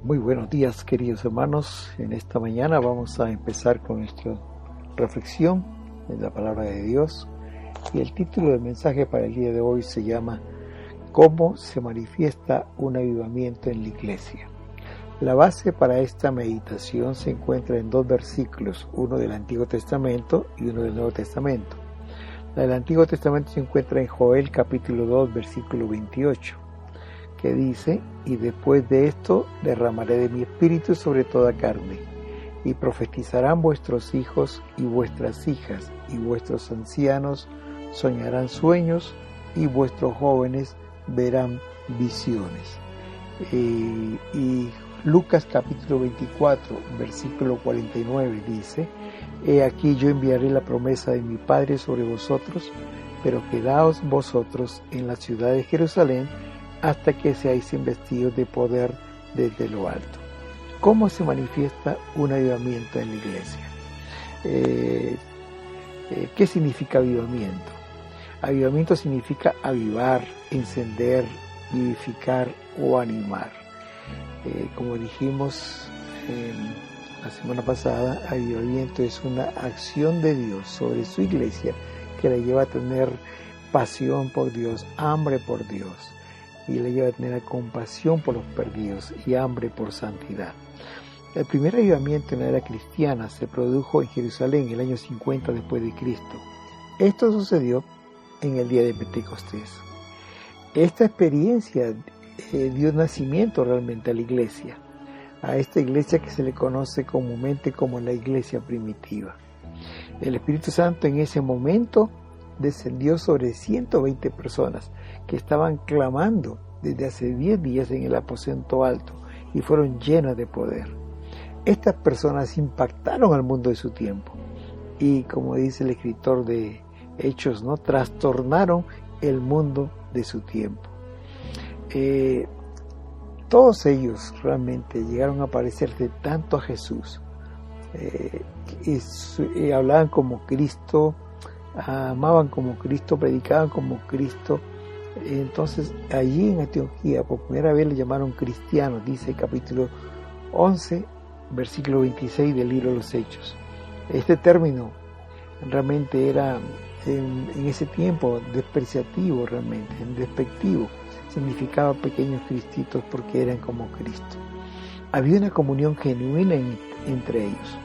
Muy buenos días, queridos hermanos. En esta mañana vamos a empezar con nuestra reflexión en la palabra de Dios. Y el título del mensaje para el día de hoy se llama ¿Cómo se manifiesta un avivamiento en la iglesia? La base para esta meditación se encuentra en dos versículos, uno del Antiguo Testamento y uno del Nuevo Testamento. La del Antiguo Testamento se encuentra en Joel capítulo 2, versículo 28. Que dice, y después de esto derramaré de mi espíritu sobre toda carne, y profetizarán vuestros hijos y vuestras hijas, y vuestros ancianos soñarán sueños, y vuestros jóvenes verán visiones. Y Lucas capítulo 24, versículo 49 dice, he aquí yo enviaré la promesa de mi Padre sobre vosotros, pero quedaos vosotros en la ciudad de Jerusalén, hasta que seáis investidos de poder desde lo alto. ¿Cómo se manifiesta un avivamiento en la iglesia? ¿Qué significa avivamiento? Avivamiento significa avivar, encender, vivificar o animar. Como dijimos la semana pasada, avivamiento es una acción de Dios sobre su iglesia que la lleva a tener pasión por Dios, hambre por Dios, y le lleva a tener compasión por los perdidos y hambre por santidad. El primer avivamiento en la era cristiana se produjo en Jerusalén en el año 50 después de Cristo. Esto sucedió en el día de Pentecostés. Esta experiencia dio nacimiento realmente a la iglesia, a esta iglesia que se le conoce comúnmente como la iglesia primitiva. El Espíritu Santo en ese momento descendió sobre 120 personas que estaban clamando desde hace 10 días en el aposento alto y fueron llenas de poder. Estas personas impactaron al mundo de su tiempo y, como dice el escritor de Hechos, ¿no?, trastornaron el mundo de su tiempo. Todos ellos realmente llegaron a parecerse tanto a Jesús, hablaban como Cristo, amaban como Cristo, predicaban como Cristo. Entonces allí en Antioquía por primera vez le llamaron cristianos, dice el capítulo 11 versículo 26 del libro de los Hechos. Este término realmente era en ese tiempo despreciativo, realmente despectivo, significaba pequeños cristitos porque eran como Cristo. Había una comunión genuina entre ellos.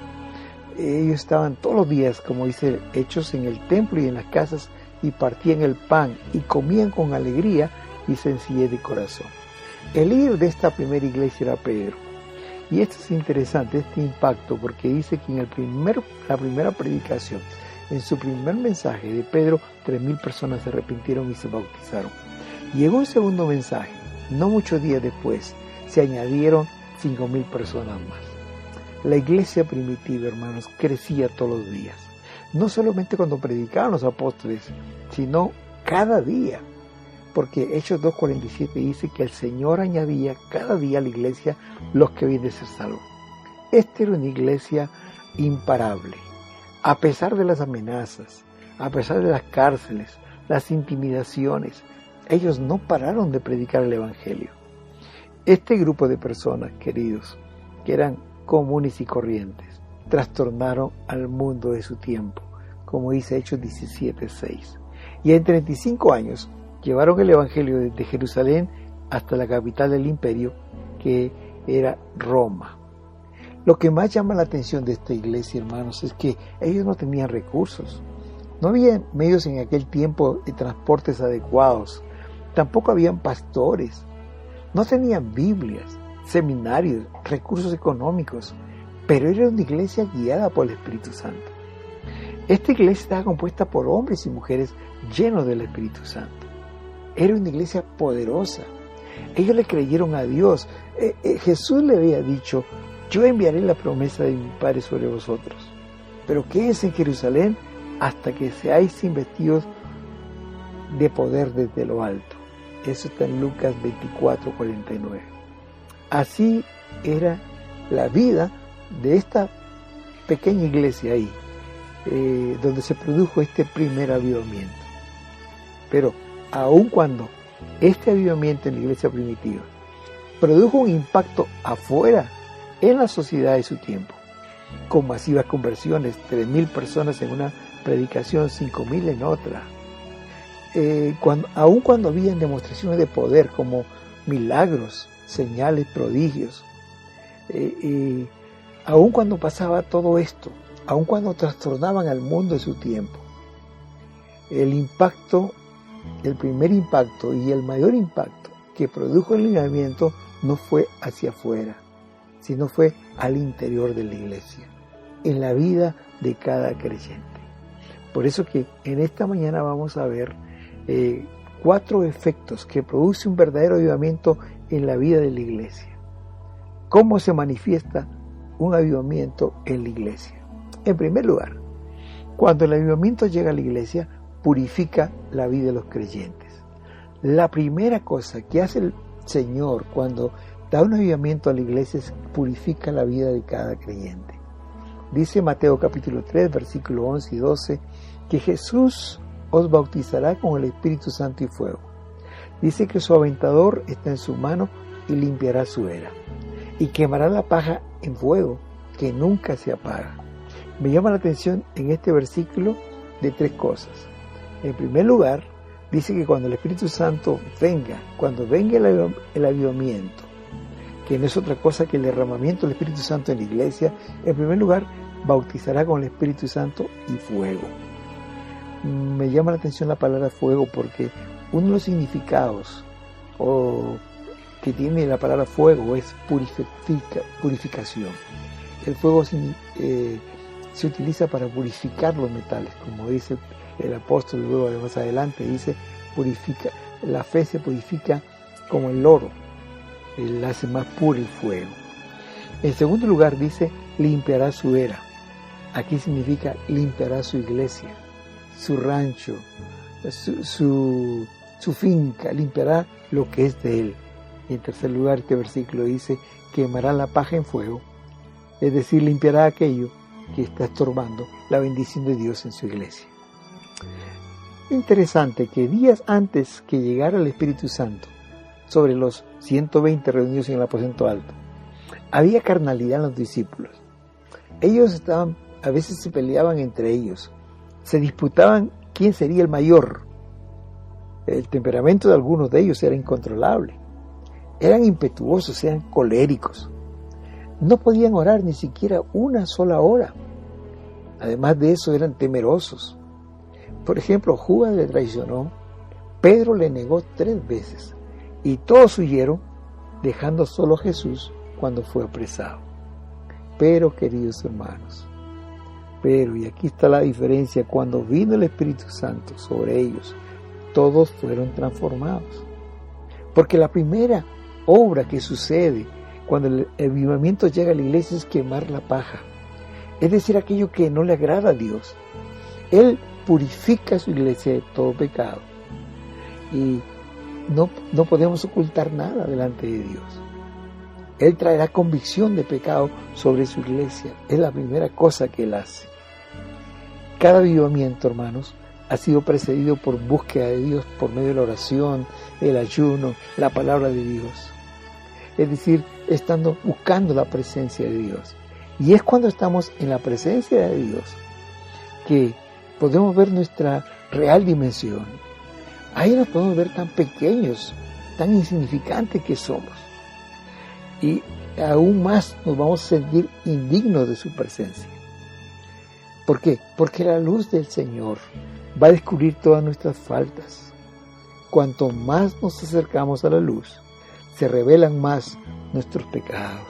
Ellos estaban todos los días, como dice Hechos, en el templo y en las casas, y partían el pan y comían con alegría y sencillez de corazón. El líder de esta primera iglesia era Pedro. Y esto es interesante, este impacto, porque dice que en la primera predicación, en su primer mensaje de Pedro, 3,000 personas se arrepintieron y se bautizaron. Llegó un segundo mensaje, no muchos días después, se añadieron 5,000 personas más. La iglesia primitiva, hermanos, crecía todos los días. No solamente cuando predicaban los apóstoles, sino cada día. Porque Hechos 2:47 dice que el Señor añadía cada día a la iglesia los que habían de ser salvos. Esta era una iglesia imparable. A pesar de las amenazas, a pesar de las cárceles, las intimidaciones, ellos no pararon de predicar el Evangelio. Este grupo de personas, queridos, que eran comunes y corrientes, trastornaron al mundo de su tiempo, como dice Hechos 17:6. Y en 35 años llevaron el Evangelio desde Jerusalén hasta la capital del imperio, que era Roma. Lo que más llama la atención de esta iglesia, hermanos, es que ellos no tenían recursos. No había medios en aquel tiempo de transportes adecuados. Tampoco habían pastores. No tenían Biblias, seminarios, recursos económicos. Pero era una iglesia guiada por el Espíritu Santo. Esta iglesia estaba compuesta por hombres y mujeres llenos del Espíritu Santo. Era una iglesia poderosa. Ellos le creyeron a Dios. Jesús le había dicho, yo enviaré la promesa de mi Padre sobre vosotros, pero quédense en Jerusalén hasta que seáis investidos de poder desde lo alto. Eso está en Lucas 24:49. Así era la vida de esta pequeña iglesia ahí, donde se produjo este primer avivamiento. Pero aun cuando este avivamiento en la iglesia primitiva produjo un impacto afuera en la sociedad de su tiempo, con masivas conversiones, 3.000 personas en una predicación, 5.000 en otra. Aun cuando habían demostraciones de poder como milagros, señales, prodigios, aun cuando pasaba todo esto, aun cuando trastornaban al mundo de su tiempo, el primer impacto y el mayor impacto que produjo el avivamiento no fue hacia afuera, sino fue al interior de la iglesia, en la vida de cada creyente. Por eso que en esta mañana vamos a ver 4 efectos que produce un verdadero avivamiento en la vida de la iglesia. ¿Cómo se manifiesta un avivamiento en la iglesia? En primer lugar, cuando el avivamiento llega a la iglesia, purifica la vida de los creyentes. La primera cosa que hace el Señor cuando da un avivamiento a la iglesia es purifica la vida de cada creyente. Dice Mateo capítulo 3, versículo 11 y 12, que Jesús os bautizará con el Espíritu Santo y fuego. Dice que su aventador está en su mano y limpiará su era, y quemará la paja en fuego que nunca se apaga. Me llama la atención en este versículo de 3 cosas. En primer lugar, dice que cuando el Espíritu Santo venga, cuando venga el avivamiento, que no es otra cosa que el derramamiento del Espíritu Santo en la iglesia, en primer lugar, bautizará con el Espíritu Santo y fuego. Me llama la atención la palabra fuego porque uno de los significados que tiene la palabra fuego es purificación. El fuego se utiliza para purificar los metales, como dice el apóstol luego de más adelante, dice purifica, la fe se purifica como el oro, él hace más puro el fuego. En segundo lugar dice limpiará su era. Aquí significa limpiará su iglesia, su rancho, su finca, limpiará lo que es de él. Y en tercer lugar, este versículo dice, quemará la paja en fuego, es decir, limpiará aquello que está estorbando la bendición de Dios en su iglesia. Interesante que días antes que llegara el Espíritu Santo sobre los 120 reunidos en el aposento alto, había carnalidad en los discípulos. Ellos a veces se peleaban entre ellos, se disputaban quién sería el mayor. El temperamento de algunos de ellos era incontrolable. Eran impetuosos, eran coléricos. No podían orar ni siquiera una sola hora. Además de eso, eran temerosos. Por ejemplo, Judas le traicionó, Pedro le negó 3 veces y todos huyeron, dejando solo a Jesús cuando fue apresado. Pero, queridos hermanos, y aquí está la diferencia, cuando vino el Espíritu Santo sobre ellos, todos fueron transformados. Porque la primera obra que sucede cuando el avivamiento llega a la iglesia es quemar la paja, es decir, aquello que no le agrada a Dios. Él purifica su iglesia de todo pecado y no podemos ocultar nada delante de Dios. Él traerá convicción de pecado sobre su iglesia, es la primera cosa que Él hace. Cada avivamiento, hermanos, ha sido precedido por búsqueda de Dios por medio de la oración, el ayuno, la palabra de Dios. Es decir, estando buscando la presencia de Dios. Y es cuando estamos en la presencia de Dios que podemos ver nuestra real dimensión. Ahí nos podemos ver tan pequeños, tan insignificantes que somos. Y aún más nos vamos a sentir indignos de su presencia. ¿Por qué? Porque la luz del Señor va a descubrir todas nuestras faltas. Cuanto más nos acercamos a la luz, se revelan más nuestros pecados.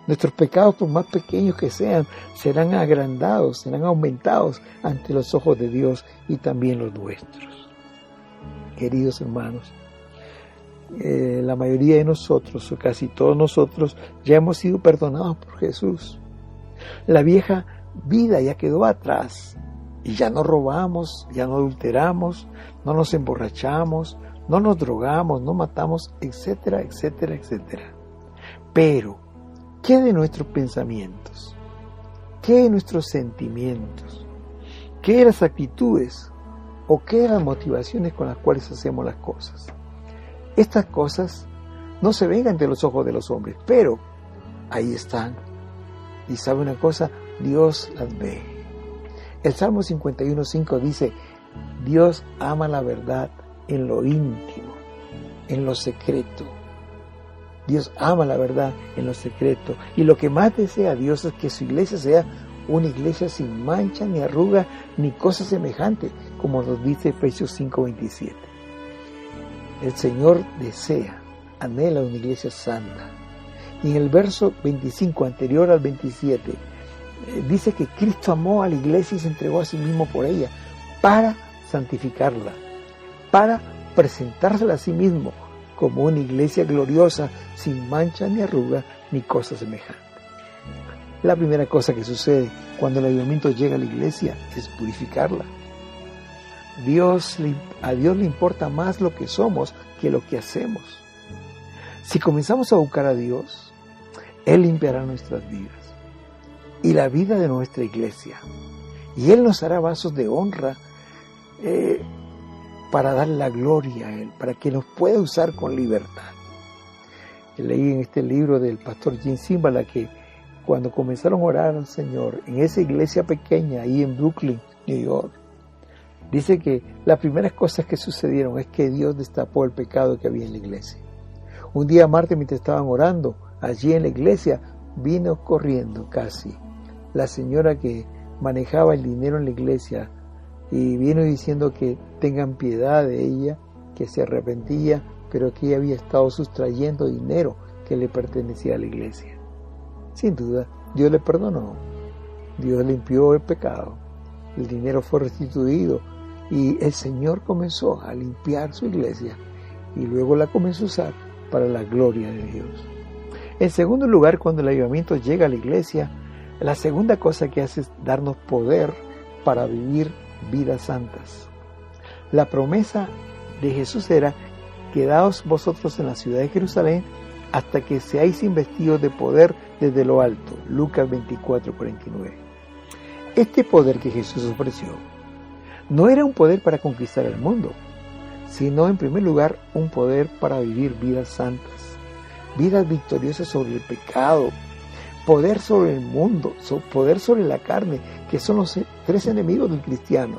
Nuestros pecados, por más pequeños que sean, serán agrandados, serán aumentados ante los ojos de Dios y también los nuestros. Queridos hermanos, la mayoría de nosotros, o casi todos nosotros, ya hemos sido perdonados por Jesús. La vieja vida ya quedó atrás y ya no robamos, ya no adulteramos, no nos emborrachamos, no nos drogamos, no matamos, etcétera, etcétera, etcétera. Pero, ¿qué de nuestros pensamientos? ¿Qué de nuestros sentimientos? ¿Qué de las actitudes? ¿O qué de las motivaciones con las cuales hacemos las cosas? Estas cosas no se ven ante los ojos de los hombres, pero ahí están. Y sabe una cosa, Dios las ve. El Salmo 51:5 dice, Dios ama la verdad en lo íntimo, en lo secreto. Dios ama la verdad en lo secreto. Y lo que más desea Dios es que su iglesia sea una iglesia sin mancha, ni arruga, ni cosa semejante, como nos dice Efesios 5:27. El Señor desea, anhela una iglesia santa. Y en el verso 25, anterior al 27, dice que Cristo amó a la iglesia y se entregó a sí mismo por ella, para santificarla, para presentársela a sí mismo como una iglesia gloriosa, sin mancha, ni arruga, ni cosa semejante. La primera cosa que sucede cuando el avivamiento llega a la iglesia es purificarla. A Dios le importa más lo que somos que lo que hacemos. Si comenzamos a buscar a Dios, Él limpiará nuestras vidas y la vida de nuestra iglesia. Y Él nos hará vasos de honra para dar la gloria a Él, para que nos pueda usar con libertad. Leí en este libro del pastor Jim Cymbala que cuando comenzaron a orar al Señor en esa iglesia pequeña ahí en Brooklyn, New York, dice que las primeras cosas que sucedieron es que Dios destapó el pecado que había en la iglesia. Un día martes, mientras estaban orando allí en la iglesia, vino corriendo casi la señora que manejaba el dinero en la iglesia y vino diciendo que tengan piedad de ella, que se arrepentía, pero que ella había estado sustrayendo dinero que le pertenecía a la iglesia. Sin duda, Dios le perdonó, Dios limpió el pecado, el dinero fue restituido y el Señor comenzó a limpiar su iglesia y luego la comenzó a usar para la gloria de Dios. En segundo lugar, cuando el avivamiento llega a la iglesia, la segunda cosa que hace es darnos poder para vivir vidas santas. La promesa de Jesús era: quedaos vosotros en la ciudad de Jerusalén hasta que seáis investidos de poder desde lo alto. Lucas 24:49. Este poder que Jesús ofreció no era un poder para conquistar el mundo, sino en primer lugar un poder para vivir vidas santas, vidas victoriosas sobre el pecado, poder sobre el mundo, poder sobre la carne, que son los tres enemigos del cristiano: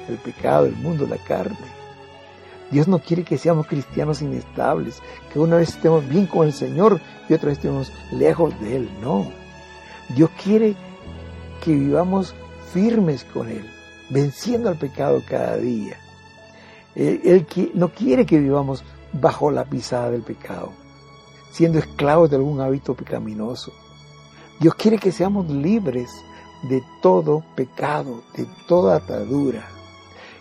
el pecado, el mundo, la carne. Dios no quiere que seamos cristianos inestables, que una vez estemos bien con el Señor y otra vez estemos lejos de Él. No. Dios quiere que vivamos firmes con Él, venciendo al pecado cada día. Él no quiere que vivamos bajo la pisada del pecado, siendo esclavos de algún hábito pecaminoso. Dios quiere que seamos libres de todo pecado, de toda atadura.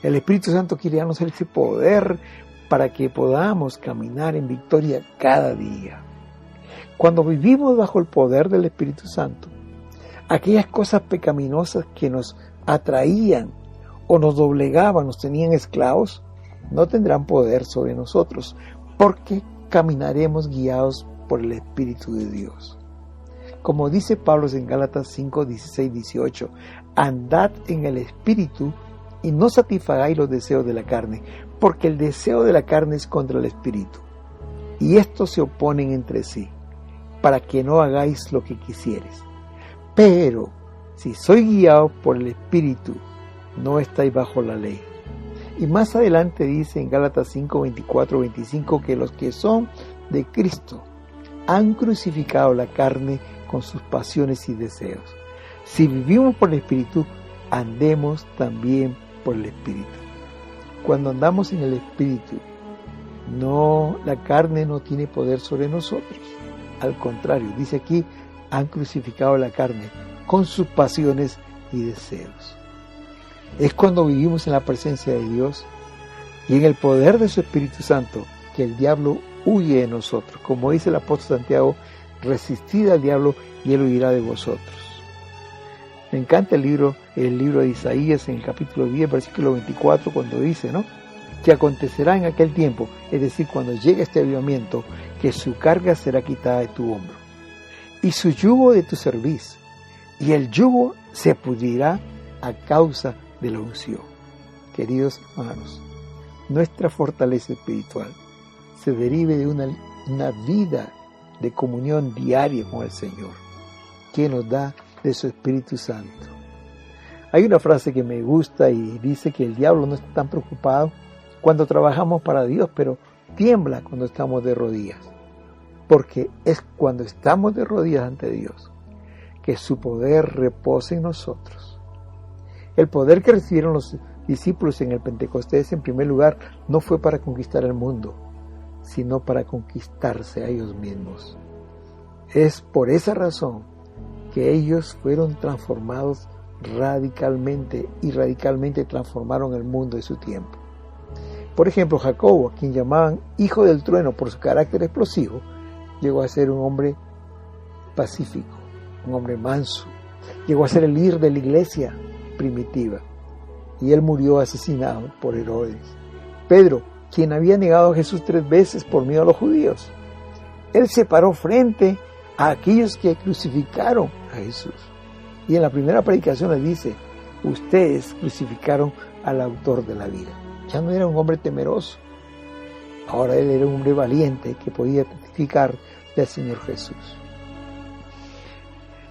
El Espíritu Santo quiere darnos ese poder para que podamos caminar en victoria cada día. Cuando vivimos bajo el poder del Espíritu Santo, aquellas cosas pecaminosas que nos atraían o nos doblegaban, nos tenían esclavos, no tendrán poder sobre nosotros, porque caminaremos guiados por el Espíritu de Dios. Como dice Pablo en Gálatas 5, 16, 18, andad en el Espíritu y no satisfagáis los deseos de la carne, porque el deseo de la carne es contra el Espíritu, y estos se oponen entre sí, para que no hagáis lo que quisieres. Pero si sois guiados por el Espíritu, no estáis bajo la ley. Y más adelante dice en Gálatas 5, 24, 25, que los que son de Cristo han crucificado la carne con sus pasiones y deseos. Si vivimos por el Espíritu, andemos también por el Espíritu. Cuando andamos en el Espíritu, la carne no tiene poder sobre nosotros. Al contrario, dice aquí, han crucificado la carne con sus pasiones y deseos. Es cuando vivimos en la presencia de Dios y en el poder de su Espíritu Santo que el diablo huye de nosotros. Como dice el apóstol Santiago, resistid al diablo y él huirá de vosotros. Me encanta el libro de Isaías en el capítulo 10, versículo 24, cuando dice, que acontecerá en aquel tiempo, es decir, cuando llegue este avivamiento, que su carga será quitada de tu hombro y su yugo de tu cerviz, y el yugo se pudrirá a causa de la unción. Queridos hermanos, nuestra fortaleza espiritual se derive de una una vida de comunión diaria con el Señor, que nos da de su Espíritu Santo. Hay una frase que me gusta y dice que el diablo no está tan preocupado cuando trabajamos para Dios, pero tiembla cuando estamos de rodillas, porque es cuando estamos de rodillas ante Dios que su poder reposa en nosotros. El poder que recibieron los discípulos en el Pentecostés, en primer lugar, no fue para conquistar el mundo, sino para conquistarse a ellos mismos. Es por esa razón que ellos fueron transformados radicalmente y radicalmente transformaron el mundo de su tiempo. Por ejemplo, Jacobo, a quien llamaban hijo del trueno por su carácter explosivo, llegó a ser un hombre pacífico, un hombre manso, llegó a ser el líder de la iglesia primitiva, y él murió asesinado por Herodes. Pedro, quien había negado a Jesús 3 veces por miedo a los judíos, él se paró frente a aquellos que crucificaron a Jesús, y en la primera predicación le dice: ustedes crucificaron al autor de la vida. Ya no era un hombre temeroso, ahora él era un hombre valiente que podía testificar del Señor Jesús.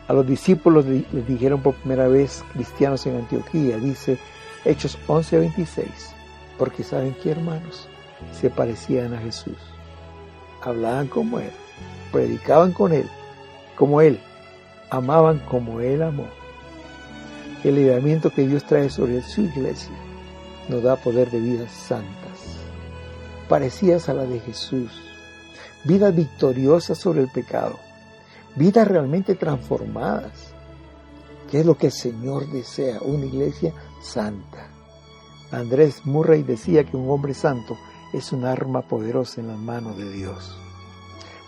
A los discípulos les dijeron por primera vez cristianos en Antioquía, dice Hechos 11:26, porque saben que, hermanos, se parecían a Jesús, hablaban como él, predicaban con él, como él, amaban como él amó. El libramiento que Dios trae sobre su iglesia nos da poder de vidas santas, parecidas a la de Jesús, vidas victoriosas sobre el pecado, vidas realmente transformadas, que es lo que el Señor desea, una iglesia santa. Andrés Murray decía que un hombre santo es un arma poderosa en las manos de Dios.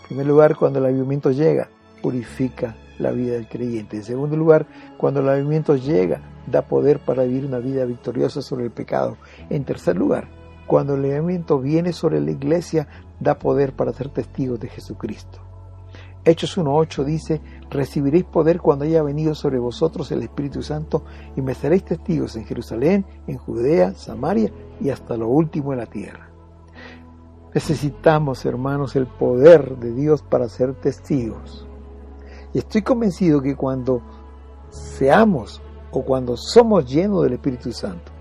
En primer lugar, cuando el avivamiento llega, purifica la vida del creyente. En segundo lugar, cuando el avivamiento llega, da poder para vivir una vida victoriosa sobre el pecado. En tercer lugar, cuando el avivamiento viene sobre la iglesia, da poder para ser testigos de Jesucristo. Hechos 1:8 dice: recibiréis poder cuando haya venido sobre vosotros el Espíritu Santo, y me seréis testigos en Jerusalén, en Judea, Samaria y hasta lo último de la tierra. Necesitamos, hermanos, el poder de Dios para ser testigos. Y estoy convencido que cuando seamos o cuando somos llenos del Espíritu Santo,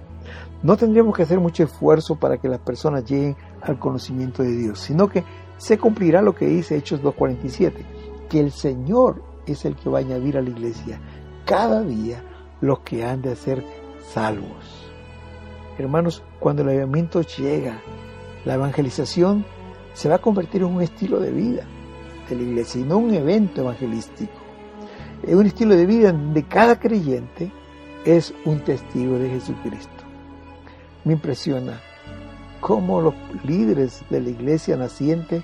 no tendremos que hacer mucho esfuerzo para que las personas lleguen al conocimiento de Dios, sino que se cumplirá lo que dice Hechos 2:47, que el Señor es el que va a añadir a la iglesia cada día los que han de ser salvos. Hermanos, cuando el avivamiento llega, la evangelización se va a convertir en un estilo de vida de la iglesia y no un evento evangelístico. Es un estilo de vida donde cada creyente es un testigo de Jesucristo. Me impresiona cómo los líderes de la iglesia naciente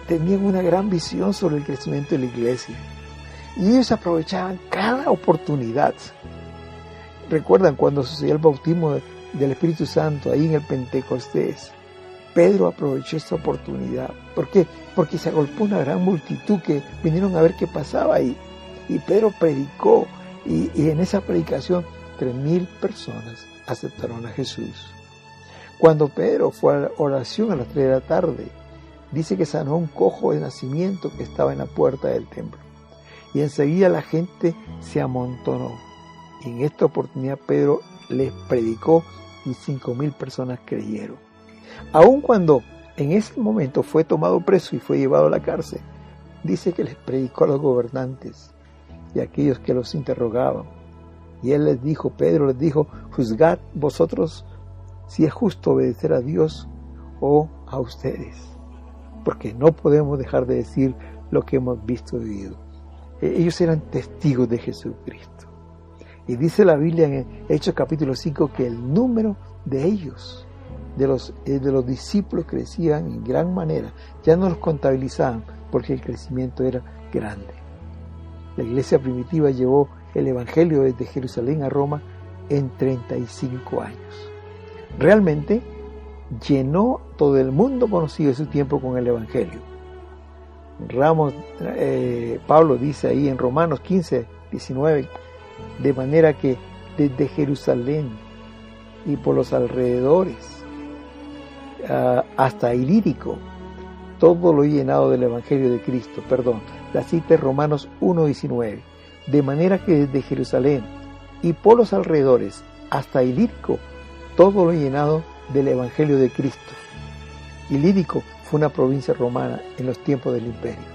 tenían una gran visión sobre el crecimiento de la iglesia, y ellos aprovechaban cada oportunidad. Recuerdan cuando sucedió el bautismo del Espíritu Santo ahí en el Pentecostés. Pedro aprovechó esta oportunidad. ¿Por qué? Porque se agolpó una gran multitud que vinieron a ver qué pasaba ahí, y Pedro predicó, y en esa predicación 3,000 personas aceptaron a Jesús. Cuando Pedro fue a la oración a las 3 de la tarde, dice que sanó a un cojo de nacimiento que estaba en la puerta del templo. Y enseguida la gente se amontonó. Y en esta oportunidad Pedro les predicó y 5,000 personas creyeron. Aun cuando en ese momento fue tomado preso y fue llevado a la cárcel, dice que les predicó a los gobernantes y a aquellos que los interrogaban. Y él les dijo, Pedro les dijo: juzgad vosotros si es justo obedecer a Dios o a ustedes, porque no podemos dejar de decir lo que hemos visto y oído. Ellos eran testigos de Jesucristo. Y dice la Biblia en Hechos capítulo 5 que el número de ellos, de los discípulos, crecían en gran manera. Ya no los contabilizaban porque el crecimiento era grande. La iglesia primitiva llevó el evangelio desde Jerusalén a Roma en 35 años. Realmente llenó todo el mundo conocido de su tiempo con el evangelio. Pablo dice ahí en Romanos 15:19, de manera que desde Jerusalén y por los alrededores hasta Ilírico, todo lo he llenado del Evangelio de Cristo. Perdón, la cita es Romanos 1:19. De manera que desde Jerusalén y por los alrededores hasta Ilírico, todo lo he llenado del Evangelio de Cristo. Ilírico fue una provincia romana en los tiempos del imperio.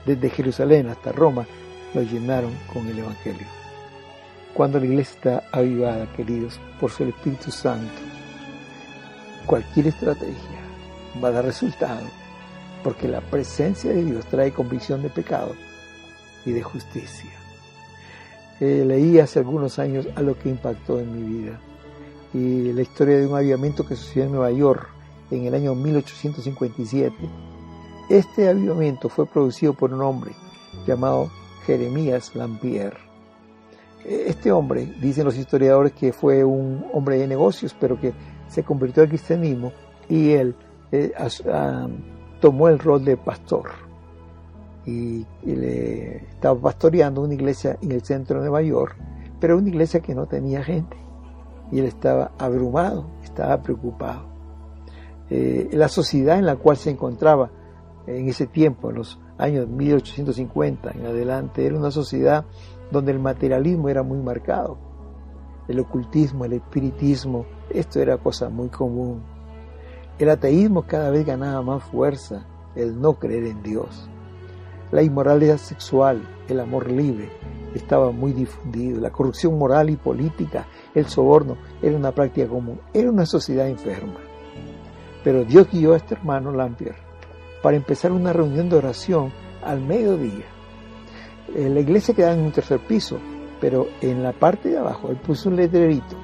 Desde Jerusalén hasta Roma lo llenaron con el Evangelio. Cuando la iglesia está avivada, queridos, por su Espíritu Santo, cualquier estrategia va a dar resultado, porque la presencia de Dios trae convicción de pecado y de justicia. Leí hace algunos años algo que impactó en mi vida, y la historia de un avivamiento que sucedió en Nueva York en el año 1857. Este avivamiento fue producido por un hombre llamado Jeremías Lampier. Este hombre, dicen los historiadores, que fue un hombre de negocios, pero que se convirtió al cristianismo, y él tomó el rol de pastor y le estaba pastoreando una iglesia en el centro de Nueva York, pero una iglesia que no tenía gente, y él estaba abrumado, estaba preocupado. La sociedad en la cual se encontraba en ese tiempo, en los años 1850 en adelante, era una sociedad donde el materialismo era muy marcado, el ocultismo, el espiritismo, esto era cosa muy común. El ateísmo cada vez ganaba más fuerza, el no creer en Dios. La inmoralidad sexual, el amor libre, estaba muy difundido. La corrupción moral y política, el soborno, era una práctica común. Era una sociedad enferma. Pero Dios guió a este hermano Lampier para empezar una reunión de oración al mediodía. La iglesia quedaba en un tercer piso, pero en la parte de abajo él puso un letrerito.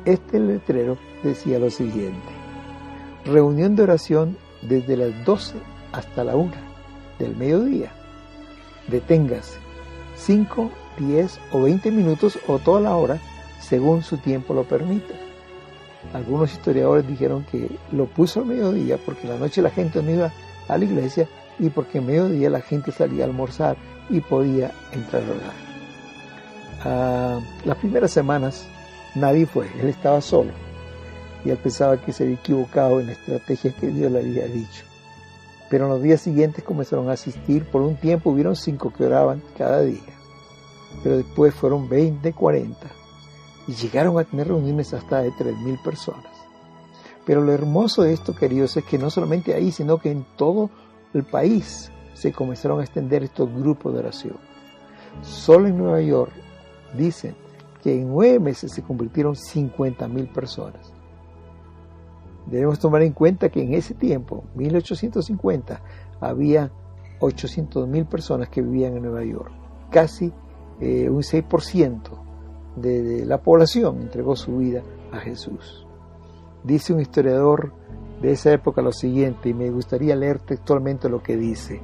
Este letrero decía lo siguiente: reunión de oración desde las 12 hasta la 1 del mediodía. Deténgase 5, 10 o 20 minutos o toda la hora, según su tiempo lo permita. Algunos historiadores dijeron que lo puso al mediodía porque en la noche la gente no iba a la iglesia y porque en mediodía la gente salía a almorzar y podía entrar a orar. Las primeras semanas nadie fue, él estaba solo y él pensaba que se había equivocado en la estrategia que Dios le había dicho. Pero en los días siguientes comenzaron a asistir. Por un tiempo hubieron 5 que oraban cada día, pero después fueron 20, 40 y llegaron a tener reuniones hasta de 3,000 personas. Pero lo hermoso de esto, queridos, es que no solamente ahí, sino que en todo el país se comenzaron a extender estos grupos de oración. Solo en Nueva York dicen que en 9 meses se convirtieron 50,000 personas. Debemos tomar en cuenta que en ese tiempo, 1850, había 800,000 personas que vivían en Nueva York. Casi un 6% de la población entregó su vida a Jesús. Dice un historiador de esa época lo siguiente, y me gustaría leer textualmente lo que dice.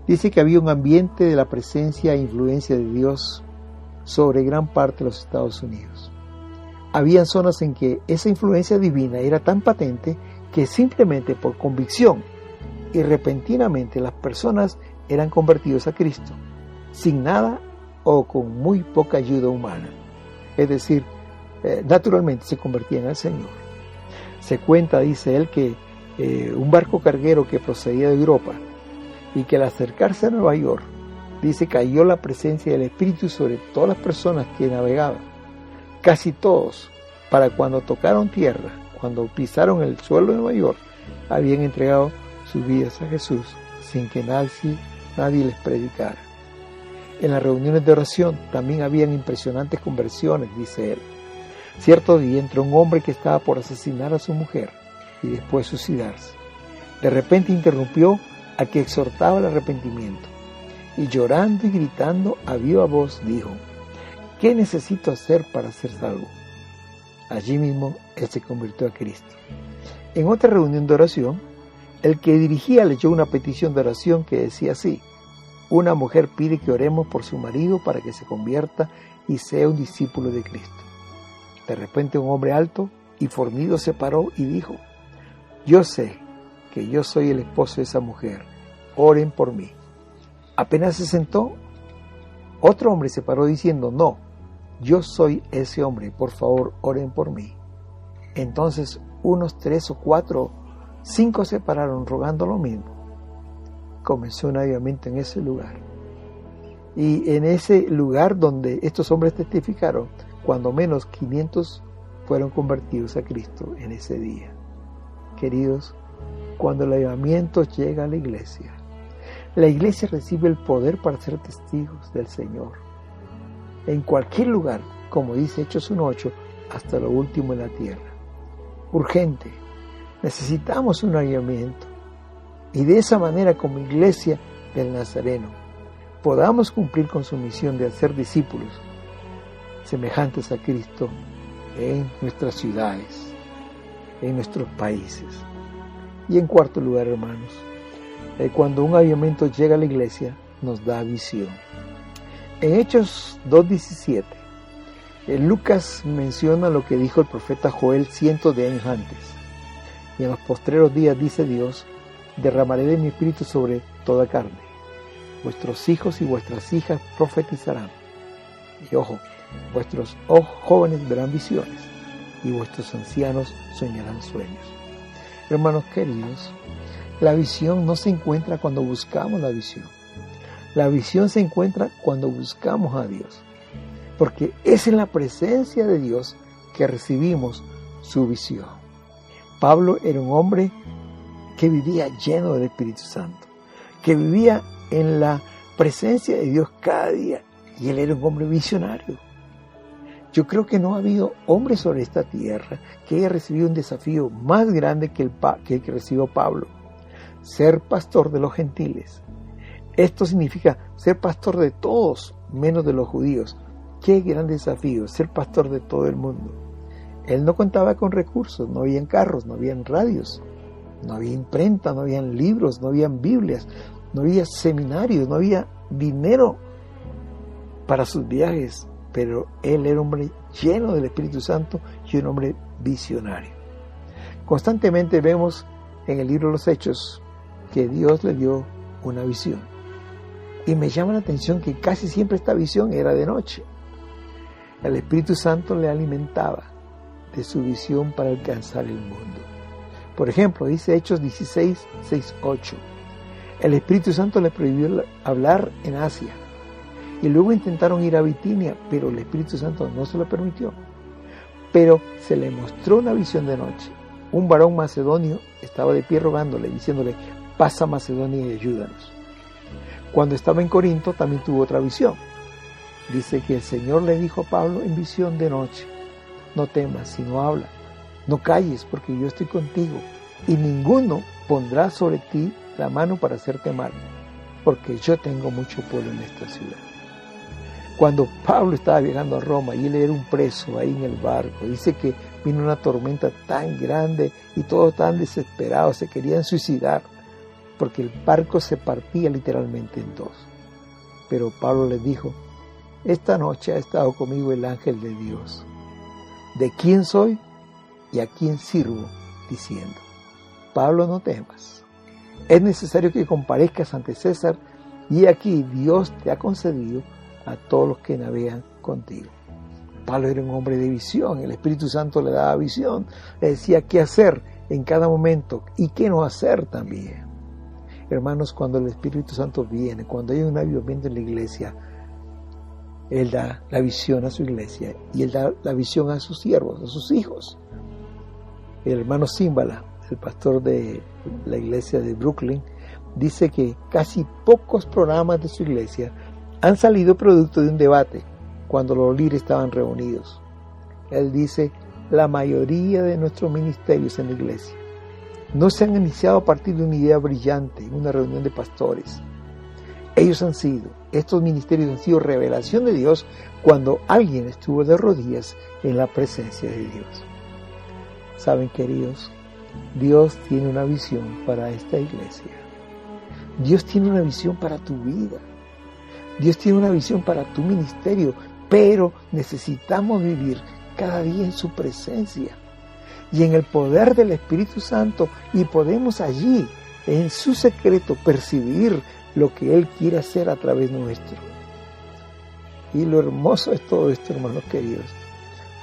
Dice que había un ambiente de la presencia e influencia de Dios sobre gran parte de los Estados Unidos. Habían zonas en que esa influencia divina era tan patente que simplemente por convicción y repentinamente las personas eran convertidos a Cristo, sin nada o con muy poca ayuda humana. Es decir, naturalmente se convertían al Señor. Se cuenta, dice él, que un barco carguero que procedía de Europa y que al acercarse a Nueva York, dice, cayó la presencia del Espíritu sobre todas las personas que navegaban. Casi todos, para cuando tocaron tierra, cuando pisaron el suelo de Nueva York, habían entregado sus vidas a Jesús sin que nadie les predicara. En las reuniones de oración también habían impresionantes conversiones, dice él. Cierto día entró un hombre que estaba por asesinar a su mujer y después suicidarse. De repente interrumpió a que exhortaba al arrepentimiento y llorando y gritando a viva voz dijo: ¿qué necesito hacer para ser salvo? Allí mismo él se convirtió a Cristo. En otra reunión de oración, el que dirigía leyó una petición de oración que decía así: una mujer pide que oremos por su marido para que se convierta y sea un discípulo de Cristo. De repente un hombre alto y fornido se paró y dijo: yo sé que yo soy el esposo de esa mujer, oren por mí. Apenas se sentó, otro hombre se paró diciendo: no, yo soy ese hombre, por favor, oren por mí. Entonces unos 3 o 4 5 se pararon rogando lo mismo. Comenzó un avivamiento en ese lugar. Y en ese lugar donde estos hombres testificaron, cuando menos 500 fueron convertidos a Cristo en ese día. Queridos, cuando el avivamiento llega a la iglesia recibe el poder para ser testigos del Señor. En cualquier lugar, como dice Hechos 1:8, hasta lo último en la tierra. Urgente, necesitamos un avivamiento. Y de esa manera, como iglesia del Nazareno, podamos cumplir con su misión de hacer discípulos semejantes a Cristo en nuestras ciudades, en nuestros países. Y en cuarto lugar, hermanos, cuando un avivamiento llega a la iglesia, nos da visión. En Hechos 2:17, Lucas menciona lo que dijo el profeta Joel cientos de años antes. Y en los postreros días, dice Dios, derramaré de mi espíritu sobre toda carne. Vuestros hijos y vuestras hijas profetizarán. Y ojo, vuestros jóvenes verán visiones y vuestros ancianos soñarán sueños. Hermanos queridos, la visión no se encuentra cuando buscamos la visión. La visión se encuentra cuando buscamos a Dios, porque es en la presencia de Dios que recibimos su visión. Pablo era un hombre que vivía lleno del Espíritu Santo, que vivía en la presencia de Dios cada día, y él era un hombre visionario. Yo creo que no ha habido hombre sobre esta tierra que haya recibido un desafío más grande que el que recibió Pablo: ser pastor de los gentiles. Esto significa ser pastor de todos, menos de los judíos. Qué gran desafío, ser pastor de todo el mundo. Él no contaba con recursos, no habían carros, no habían radios, no había imprenta, no habían libros, no habían Biblias, no había seminarios, no había dinero para sus viajes, pero él era un hombre lleno del Espíritu Santo y un hombre visionario. Constantemente vemos en el libro de los Hechos que Dios le dio una visión. Y me llama la atención que casi siempre esta visión era de noche. El Espíritu Santo le alimentaba de su visión para alcanzar el mundo. Por ejemplo, dice Hechos 16, 6, 8. El Espíritu Santo le prohibió hablar en Asia. Y luego intentaron ir a Bitinia, pero el Espíritu Santo no se lo permitió. Pero se le mostró una visión de noche. Un varón macedonio estaba de pie rogándole, diciéndole: pasa a Macedonia y ayúdanos. Cuando estaba en Corinto también tuvo otra visión. Dice que el Señor le dijo a Pablo en visión de noche: no temas, sino habla, no calles, porque yo estoy contigo, y ninguno pondrá sobre ti la mano para hacerte mal, porque yo tengo mucho pueblo en esta ciudad. Cuando Pablo estaba viajando a Roma y él era un preso ahí en el barco, dice que vino una tormenta tan grande y todos tan desesperados, se querían suicidar, porque el barco se partía literalmente en dos. Pero Pablo les dijo: esta noche ha estado conmigo el ángel de Dios, de quién soy y a quién sirvo, diciendo: Pablo, no temas, es necesario que comparezcas ante César, y aquí Dios te ha concedido a todos los que navegan contigo. Pablo era un hombre de visión, el Espíritu Santo le daba visión, le decía qué hacer en cada momento y qué no hacer también. Hermanos, cuando el Espíritu Santo viene, cuando hay un avivamiento en la iglesia, Él da la visión a su iglesia y Él da la visión a sus siervos, a sus hijos. El hermano Címbala, el pastor de la iglesia de Brooklyn, dice que casi pocos programas de su iglesia han salido producto de un debate cuando los líderes estaban reunidos. Él dice: la mayoría de nuestros ministerios en la iglesia no se han iniciado a partir de una idea brillante en una reunión de pastores. Estos ministerios han sido revelación de Dios cuando alguien estuvo de rodillas en la presencia de Dios. Saben, queridos, Dios tiene una visión para esta iglesia. Dios tiene una visión para tu vida. Dios tiene una visión para tu ministerio, pero necesitamos vivir cada día en su presencia y en el poder del Espíritu Santo, y podemos allí, en su secreto, percibir lo que Él quiere hacer a través nuestro. Y lo hermoso es todo esto, hermanos queridos.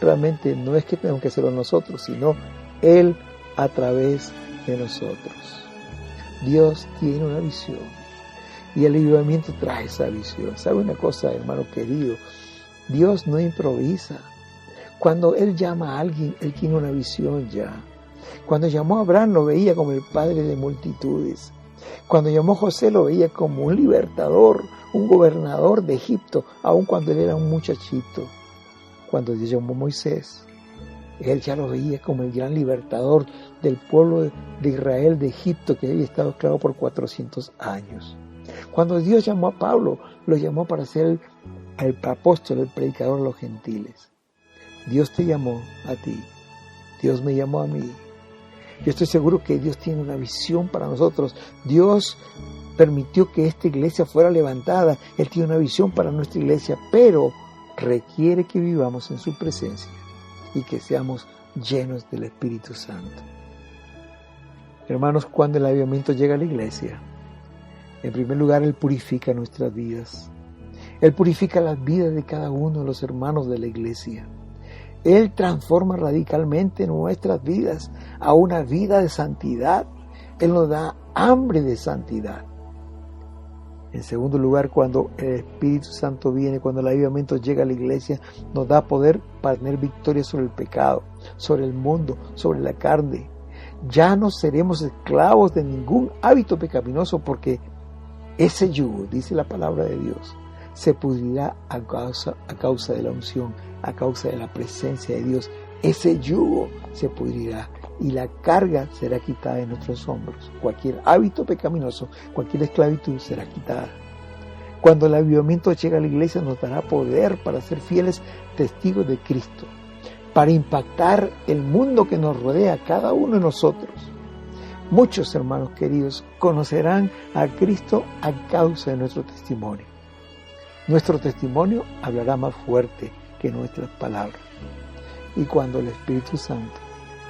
Realmente no es que tengamos que hacerlo nosotros, sino Él a través de nosotros. Dios tiene una visión y el avivamiento trae esa visión. ¿Sabe una cosa, hermano querido? Dios no improvisa. Cuando Él llama a alguien, Él tiene una visión ya. Cuando llamó a Abraham lo veía como el padre de multitudes. Cuando llamó a José lo veía como un libertador, un gobernador de Egipto, aun cuando él era un muchachito. Cuando Dios llamó a Moisés, Él ya lo veía como el gran libertador del pueblo de Israel de Egipto, que había estado esclavo por 400 años. Cuando Dios llamó a Pablo, lo llamó para ser el apóstol, el predicador de los gentiles. Dios te llamó a ti. Dios me llamó a mí. Yo estoy seguro que Dios tiene una visión para nosotros. Dios permitió que esta iglesia fuera levantada. Él tiene una visión para nuestra iglesia, pero requiere que vivamos en su presencia y que seamos llenos del Espíritu Santo. Hermanos, cuando el avivamiento llega a la iglesia, en primer lugar, Él purifica nuestras vidas. Él purifica las vidas de cada uno de los hermanos de la iglesia. Él transforma radicalmente nuestras vidas a una vida de santidad. Él nos da hambre de santidad. En segundo lugar, cuando el Espíritu Santo viene, cuando el avivamiento llega a la iglesia, nos da poder para tener victoria sobre el pecado, sobre el mundo, sobre la carne. Ya no seremos esclavos de ningún hábito pecaminoso, porque ese yugo, dice la palabra de Dios, se pudrirá a causa de la unción, a causa de la presencia de Dios. Ese yugo se pudrirá y la carga será quitada de nuestros hombros. Cualquier hábito pecaminoso, cualquier esclavitud será quitada. Cuando el avivamiento llega a la iglesia, nos dará poder para ser fieles testigos de Cristo, para impactar el mundo que nos rodea, cada uno de nosotros. Muchos hermanos queridos conocerán a Cristo a causa de nuestro testimonio. Nuestro testimonio hablará más fuerte que nuestras palabras. Y cuando el Espíritu Santo,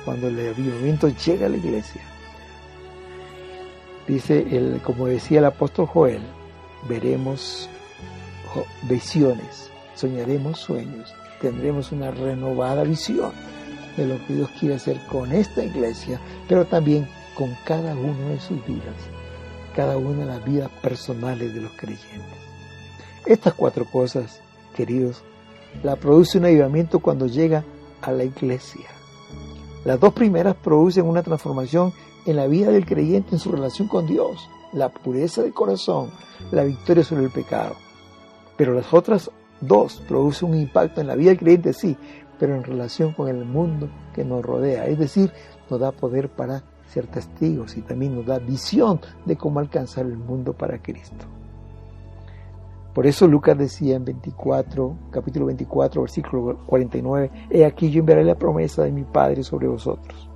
cuando el avivamiento llega a la iglesia, dice, como decía el apóstol Joel, veremos visiones, soñaremos sueños, tendremos una renovada visión de lo que Dios quiere hacer con esta iglesia, pero también con cada uno de sus vidas, cada una de las vidas personales de los creyentes. Estas 4 cosas, queridos, la produce un avivamiento cuando llega a la iglesia. Las 2 primeras producen una transformación en la vida del creyente en su relación con Dios, la pureza del corazón, la victoria sobre el pecado. Pero las otras 2 producen un impacto en la vida del creyente, sí, pero en relación con el mundo que nos rodea. Es decir, nos da poder para ser testigos y también nos da visión de cómo alcanzar el mundo para Cristo. Por eso Lucas decía en capítulo 24, versículo 49, «He aquí yo enviaré la promesa de mi Padre sobre vosotros,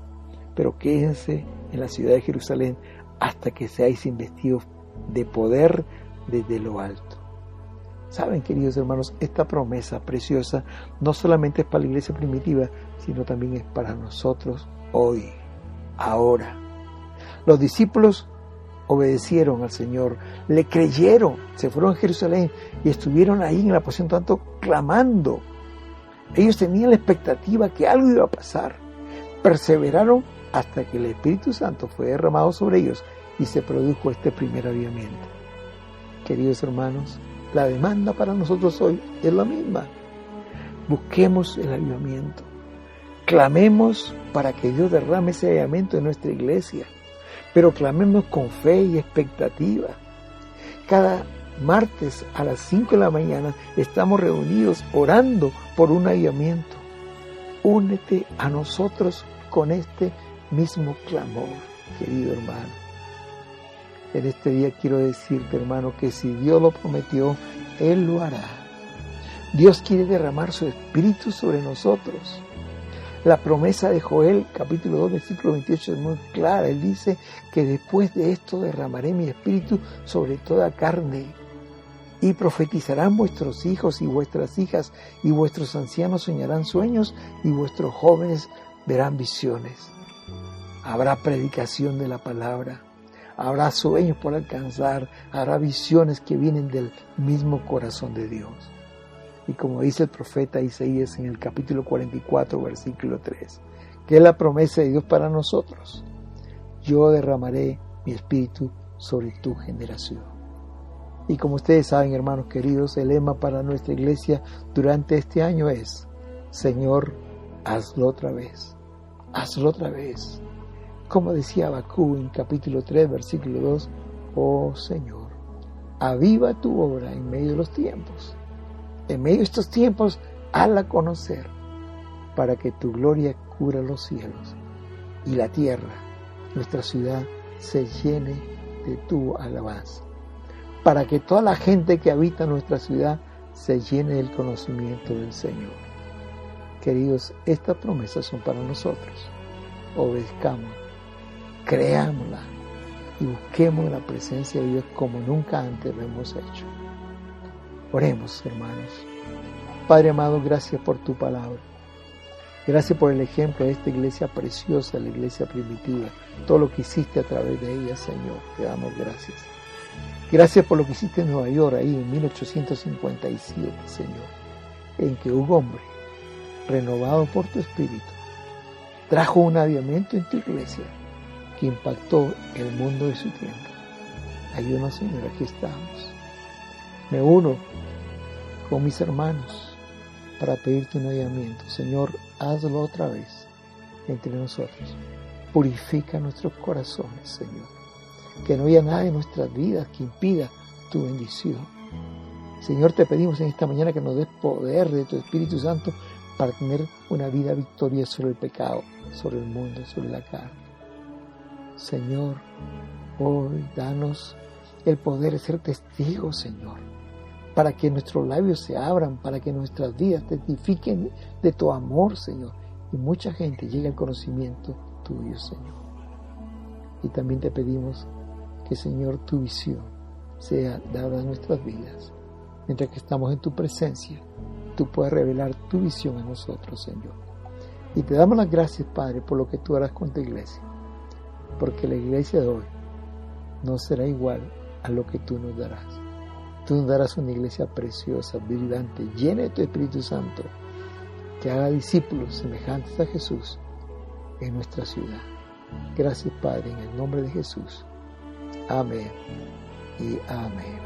pero quédense en la ciudad de Jerusalén hasta que seáis investidos de poder desde lo alto». Saben, queridos hermanos, esta promesa preciosa no solamente es para la iglesia primitiva, sino también es para nosotros hoy, ahora. Los discípulos obedecieron al Señor, le creyeron, se fueron a Jerusalén y estuvieron ahí en el aposento santo clamando. Ellos tenían la expectativa que algo iba a pasar. Perseveraron hasta que el Espíritu Santo fue derramado sobre ellos y se produjo este primer avivamiento. Queridos hermanos, la demanda para nosotros hoy es la misma. Busquemos el avivamiento. Clamemos para que Dios derrame ese avivamiento en nuestra iglesia. Pero clamemos con fe y expectativa. Cada martes a las 5 de la mañana estamos reunidos orando por un avivamiento. Únete a nosotros con este mismo clamor, querido hermano. En este día quiero decirte, hermano, que si Dios lo prometió, Él lo hará. Dios quiere derramar su Espíritu sobre nosotros. La promesa de Joel, capítulo 2, versículo 28, es muy clara. Él dice que después de esto derramaré mi Espíritu sobre toda carne y profetizarán vuestros hijos y vuestras hijas y vuestros ancianos soñarán sueños y vuestros jóvenes verán visiones. Habrá predicación de la palabra, habrá sueños por alcanzar, habrá visiones que vienen del mismo corazón de Dios. Y como dice el profeta Isaías en el capítulo 44, versículo 3, que es la promesa de Dios para nosotros. yo derramaré mi espíritu sobre tu generación. Y como ustedes saben, hermanos queridos, el lema para nuestra iglesia durante este año es: Señor, hazlo otra vez, hazlo otra vez. Como decía Habacuc en capítulo 3, versículo 2, oh Señor, aviva tu obra en medio de los tiempos. En medio de estos tiempos, hazla conocer, para que tu gloria cubra los cielos y la tierra, nuestra ciudad, se llene de tu alabanza. Para que toda la gente que habita nuestra ciudad se llene del conocimiento del Señor. Queridos, estas promesas son para nosotros. Obedezcamos, creámosla y busquemos la presencia de Dios como nunca antes lo hemos hecho. Oremos, hermanos. Padre amado, gracias por tu palabra. Gracias por el ejemplo de esta iglesia preciosa, la iglesia primitiva. Todo lo que hiciste a través de ella, Señor, te damos gracias. Gracias por lo que hiciste en Nueva York, ahí en 1857, Señor, en que un hombre, renovado por tu Espíritu, trajo un avivamiento en tu iglesia que impactó el mundo de su tiempo. Ayúdanos, Señor, aquí estamos. Me uno con mis hermanos para pedirte un avivamiento. Señor, hazlo otra vez entre nosotros. Purifica nuestros corazones, Señor. Que no haya nada en nuestras vidas que impida tu bendición. Señor, te pedimos en esta mañana que nos des poder de tu Espíritu Santo para tener una vida victoriosa sobre el pecado, sobre el mundo, sobre la carne. Señor, hoy danos el poder de ser testigos, Señor, para que nuestros labios se abran, para que nuestras vidas testifiquen de tu amor, Señor, y mucha gente llegue al conocimiento tuyo, Señor. Y también te pedimos que, Señor, tu visión sea dada a nuestras vidas. Mientras que estamos en tu presencia, tú puedes revelar tu visión a nosotros, Señor. Y te damos las gracias, Padre, por lo que tú harás con tu iglesia. Porque la iglesia de hoy no será igual a lo que tú nos darás. Tú nos darás una iglesia preciosa, brillante, llena de tu Espíritu Santo, que haga discípulos semejantes a Jesús en nuestra ciudad. Gracias, Padre, en el nombre de Jesús. Amén y amén.